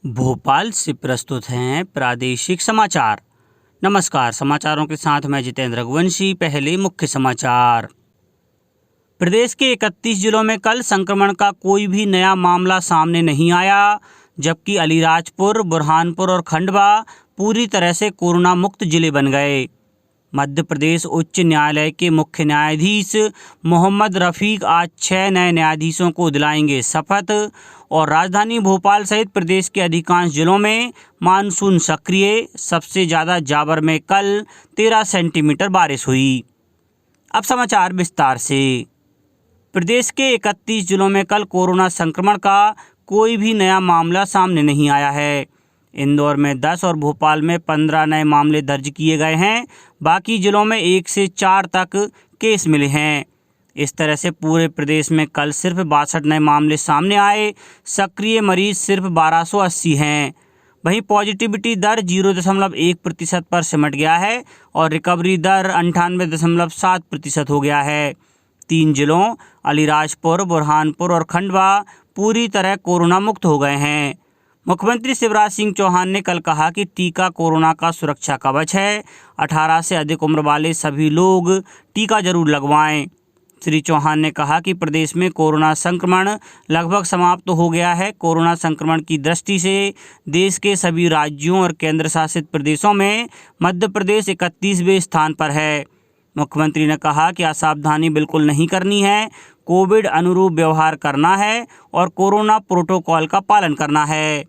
भोपाल से प्रस्तुत हैं प्रादेशिक समाचार। नमस्कार, समाचारों के साथ मैं जितेंद्र रघुवंशी। पहले मुख्य समाचार। प्रदेश के 31 जिलों में कल संक्रमण का कोई भी नया मामला सामने नहीं आया, जबकि अलीराजपुर, बुरहानपुर और खंडवा पूरी तरह से कोरोना मुक्त जिले बन गए। मध्य प्रदेश उच्च न्यायालय के मुख्य न्यायाधीश मोहम्मद रफीक आज 6 नए न्यायाधीशों को दिलाएंगे शपथ। और राजधानी भोपाल सहित प्रदेश के अधिकांश जिलों में मानसून सक्रिय। सबसे ज़्यादा जावर में कल 13 सेंटीमीटर बारिश हुई। अब समाचार विस्तार से। प्रदेश के 31 जिलों में कल कोरोना संक्रमण का कोई भी नया मामला सामने नहीं आया है। इंदौर में 10 और भोपाल में 15 नए मामले दर्ज किए गए हैं। बाकी जिलों में 1 से 4 तक केस मिले हैं। इस तरह से पूरे प्रदेश में कल सिर्फ 62 नए मामले सामने आए। सक्रिय मरीज सिर्फ 1280 हैं। वहीं पॉजिटिविटी दर 0.1% पर सिमट गया है और रिकवरी दर 98.7% हो गया है। 3 जिलों अलीराजपुर, बुरहानपुर और खंडवा पूरी तरह कोरोना मुक्त हो गए हैं। मुख्यमंत्री शिवराज सिंह चौहान ने कल कहा कि टीका कोरोना का सुरक्षा कवच है। 18 से अधिक उम्र वाले सभी लोग टीका जरूर लगवाएं। श्री चौहान ने कहा कि प्रदेश में कोरोना संक्रमण लगभग समाप्त हो गया है। कोरोना संक्रमण की दृष्टि से देश के सभी राज्यों और केंद्र शासित प्रदेशों में मध्य प्रदेश 31वें स्थान पर है। मुख्यमंत्री ने कहा कि असावधानी बिल्कुल नहीं करनी है, कोविड अनुरूप व्यवहार करना है और कोरोना प्रोटोकॉल का पालन करना है।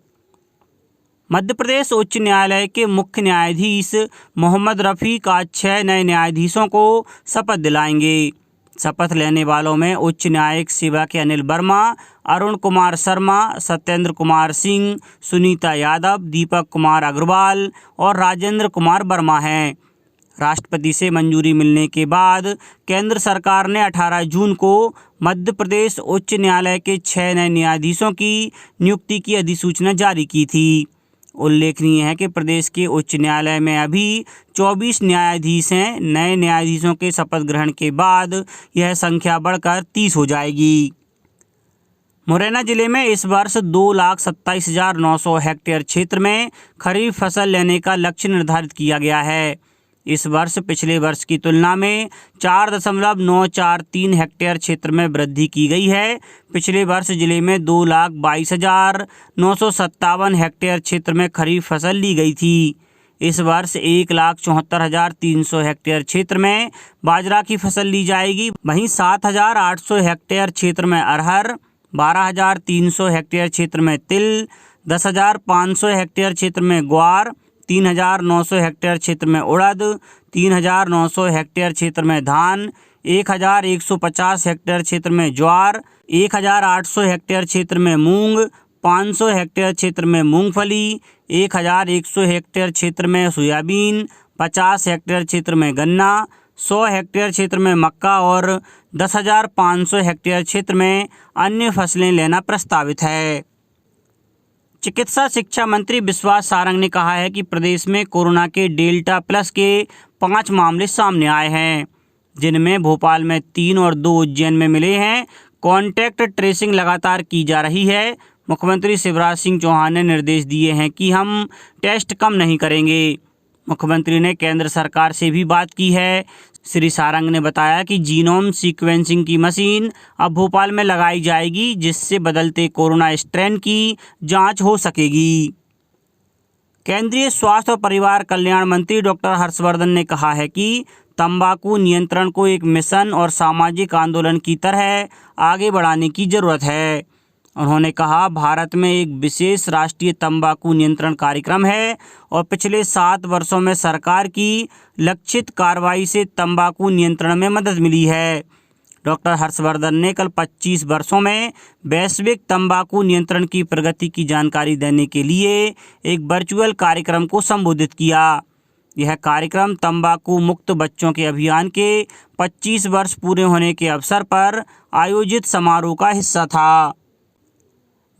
मध्य प्रदेश उच्च न्यायालय के मुख्य न्यायाधीश मोहम्मद रफीक आज 6 नए न्यायाधीशों को शपथ दिलाएंगे। शपथ लेने वालों में उच्च न्यायिक सेवा के अनिल वर्मा, अरुण कुमार शर्मा, सत्येंद्र कुमार सिंह, सुनीता यादव, दीपक कुमार अग्रवाल और राजेंद्र कुमार वर्मा हैं। राष्ट्रपति से मंजूरी मिलने के बाद केंद्र सरकार ने 18 जून को मध्य प्रदेश उच्च न्यायालय के 6 नए न्यायाधीशों की नियुक्ति की अधिसूचना जारी की थी। उल्लेखनीय है कि प्रदेश के उच्च न्यायालय में अभी 24 न्यायाधीश हैं। नए न्यायाधीशों के शपथ ग्रहण के बाद यह संख्या बढ़कर 30 हो जाएगी। मुरैना जिले में इस वर्ष 2,27,900 हेक्टेयर क्षेत्र में खरीफ फसल लेने का लक्ष्य निर्धारित किया गया है। इस वर्ष पिछले वर्ष की तुलना में 4.943 हेक्टेयर क्षेत्र में वृद्धि की गई है। पिछले वर्ष जिले में 2,22,957 हेक्टेयर क्षेत्र में खरीफ फसल ली गई थी। इस वर्ष 1,74,300 हेक्टेयर क्षेत्र में बाजरा की फसल ली जाएगी। वहीं 7,800 हेक्टेयर क्षेत्र में अरहर, 12,300 हेक्टेयर क्षेत्र में तिल, 10,500 हेक्टेयर क्षेत्र में ग्वार, 3,900 हेक्टेयर क्षेत्र में उड़द, 3,900 हेक्टेयर क्षेत्र में धान, 1,150 हेक्टेयर क्षेत्र में ज्वार, 1,800 हेक्टेयर क्षेत्र में मूंग, 500 हेक्टेयर क्षेत्र में मूंगफली, 1,100 हेक्टेयर क्षेत्र में सोयाबीन, 50 हेक्टेयर क्षेत्र में गन्ना, 100 हेक्टेयर क्षेत्र में मक्का और 10,500 हेक्टेयर क्षेत्र में अन्य फसलें लेना प्रस्तावित है। चिकित्सा शिक्षा मंत्री विश्वास सारंग ने कहा है कि प्रदेश में कोरोना के डेल्टा प्लस के 5 मामले सामने आए हैं, जिनमें भोपाल में 3 और 2 उज्जैन में मिले हैं। कॉन्टैक्ट ट्रेसिंग लगातार की जा रही है। मुख्यमंत्री शिवराज सिंह चौहान ने निर्देश दिए हैं कि हम टेस्ट कम नहीं करेंगे। मुख्यमंत्री ने केंद्र सरकार से भी बात की है। श्री सारंग ने बताया कि जीनोम सीक्वेंसिंग की मशीन अब भोपाल में लगाई जाएगी, जिससे बदलते कोरोना स्ट्रेन की जांच हो सकेगी। केंद्रीय स्वास्थ्य और परिवार कल्याण मंत्री डॉक्टर हर्षवर्धन ने कहा है कि तंबाकू नियंत्रण को एक मिशन और सामाजिक आंदोलन की तरह आगे बढ़ाने की जरूरत है। उन्होंने कहा, भारत में एक विशेष राष्ट्रीय तंबाकू नियंत्रण कार्यक्रम है और पिछले 7 वर्षों में सरकार की लक्षित कार्रवाई से तंबाकू नियंत्रण में मदद मिली है। डॉक्टर हर्षवर्धन ने कल 25 वर्षों में वैश्विक तंबाकू नियंत्रण की प्रगति की जानकारी देने के लिए एक वर्चुअल कार्यक्रम को संबोधित किया। यह कार्यक्रम तंबाकू मुक्त बच्चों के अभियान के 25 वर्ष पूरे होने के अवसर पर आयोजित समारोह का हिस्सा था।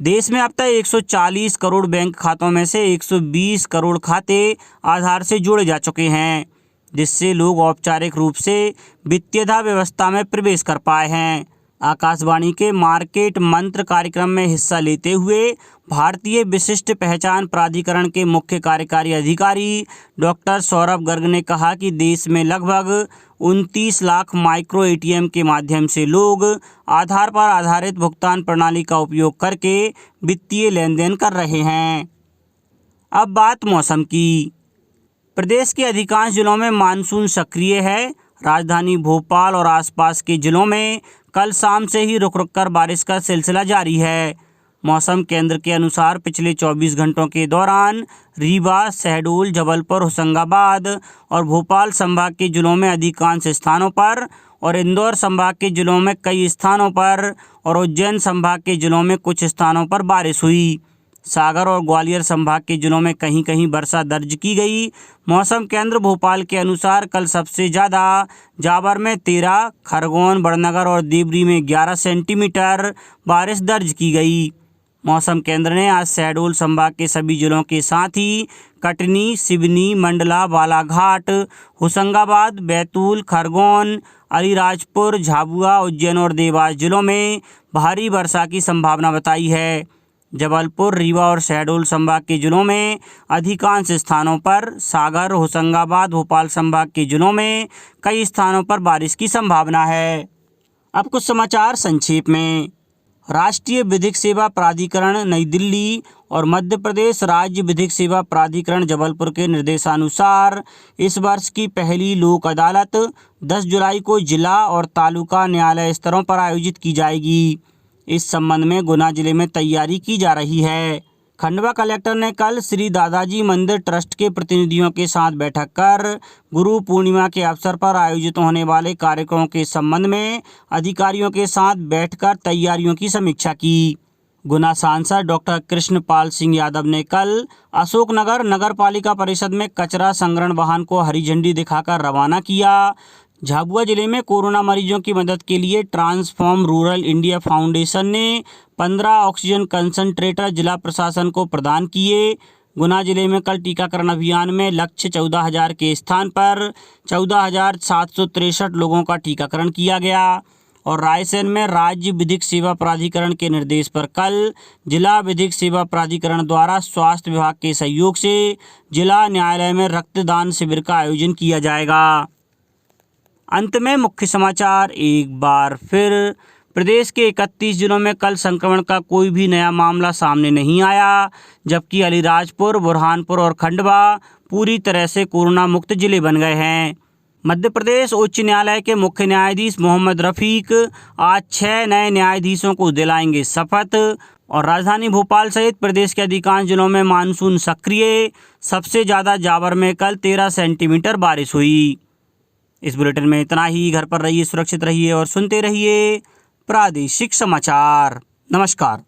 देश में अब तक 140 करोड़ बैंक खातों में से 120 करोड़ खाते आधार से जोड़े जा चुके हैं, जिससे लोग औपचारिक रूप से वित्तीय व्यवस्था में प्रवेश कर पाए हैं। आकाशवाणी के मार्केट मंत्र कार्यक्रम में हिस्सा लेते हुए भारतीय विशिष्ट पहचान प्राधिकरण के मुख्य कार्यकारी अधिकारी डॉक्टर सौरभ गर्ग ने कहा कि देश में लगभग 29 लाख माइक्रो एटीएम के माध्यम से लोग आधार पर आधारित भुगतान प्रणाली का उपयोग करके वित्तीय लेन देन कर रहे हैं। अब बात मौसम की। प्रदेश के अधिकांश जिलों में मानसून सक्रिय है। राजधानी भोपाल और आसपास के जिलों में कल शाम से ही रुक रुक कर बारिश का सिलसिला जारी है। मौसम केंद्र के अनुसार पिछले 24 घंटों के दौरान रीवा, शहडोल, जबलपुर, होशंगाबाद और भोपाल संभाग के जिलों में अधिकांश स्थानों पर और इंदौर संभाग के जिलों में कई स्थानों पर और उज्जैन संभाग के जिलों में कुछ स्थानों पर बारिश हुई। सागर और ग्वालियर संभाग के जिलों में कहीं कहीं वर्षा दर्ज की गई। मौसम केंद्र भोपाल के अनुसार कल सबसे ज़्यादा जावर में 13, खरगोन, बड़नगर और देवरी में 11 सेंटीमीटर बारिश दर्ज की गई। मौसम केंद्र ने आज शहडोल संभाग के सभी जिलों के साथ ही कटनी, सिवनी, मंडला, बालाघाट, होशंगाबाद, बैतूल, खरगोन, अलीराजपुर, झाबुआ, उज्जैन और देवास जिलों में भारी वर्षा की संभावना बताई है। जबलपुर, रीवा और शहडोल संभाग के जिलों में अधिकांश स्थानों पर, सागर, होशंगाबाद, भोपाल संभाग के जिलों में कई स्थानों पर बारिश की संभावना है। अब कुछ समाचार संक्षेप में। राष्ट्रीय विधिक सेवा प्राधिकरण नई दिल्ली और मध्य प्रदेश राज्य विधिक सेवा प्राधिकरण जबलपुर के निर्देशानुसार इस वर्ष की पहली लोक अदालत 10 जुलाई को जिला और तालुका न्यायालय स्तरों पर आयोजित की जाएगी। इस संबंध में गुना जिले में तैयारी की जा रही है। खंडवा कलेक्टर ने कल श्री दादाजी मंदिर ट्रस्ट के प्रतिनिधियों के साथ बैठक कर गुरु पूर्णिमा के अवसर पर आयोजित होने वाले कार्यक्रमों के संबंध में अधिकारियों के साथ बैठकर तैयारियों की समीक्षा की। गुना सांसद डॉक्टर कृष्णपाल सिंह यादव ने कल अशोकनगर नगर पालिका परिषद में कचरा संग्रहण वाहन को हरी झंडी दिखाकर रवाना किया। झाबुआ जिले में कोरोना मरीजों की मदद के लिए ट्रांसफॉर्म रूरल इंडिया फाउंडेशन ने 15 ऑक्सीजन कंसंट्रेटर जिला प्रशासन को प्रदान किए। गुना जिले में कल टीकाकरण अभियान में लक्ष्य 14,000 के स्थान पर 14,763 लोगों का टीकाकरण किया गया। और रायसेन में राज्य विधिक सेवा प्राधिकरण के निर्देश पर कल जिला विधिक सेवा प्राधिकरण द्वारा स्वास्थ्य विभाग के सहयोग से जिला न्यायालय में रक्तदान शिविर का आयोजन किया जाएगा। अंत में मुख्य समाचार एक बार फिर। प्रदेश के 31 जिलों में कल संक्रमण का कोई भी नया मामला सामने नहीं आया, जबकि अलीराजपुर, बुरहानपुर और खंडवा पूरी तरह से कोरोना मुक्त जिले बन गए हैं। मध्य प्रदेश उच्च न्यायालय के मुख्य न्यायाधीश मोहम्मद रफीक आज 6 नए न्यायाधीशों को दिलाएंगे शपथ। और राजधानी भोपाल सहित प्रदेश के अधिकांश जिलों में मानसून सक्रिय। सबसे ज़्यादा जावर में कल 13 सेंटीमीटर बारिश हुई। इस बुलेटिन में इतना ही। घर पर रहिए, सुरक्षित रहिए और सुनते रहिए प्रादेशिक समाचार। नमस्कार।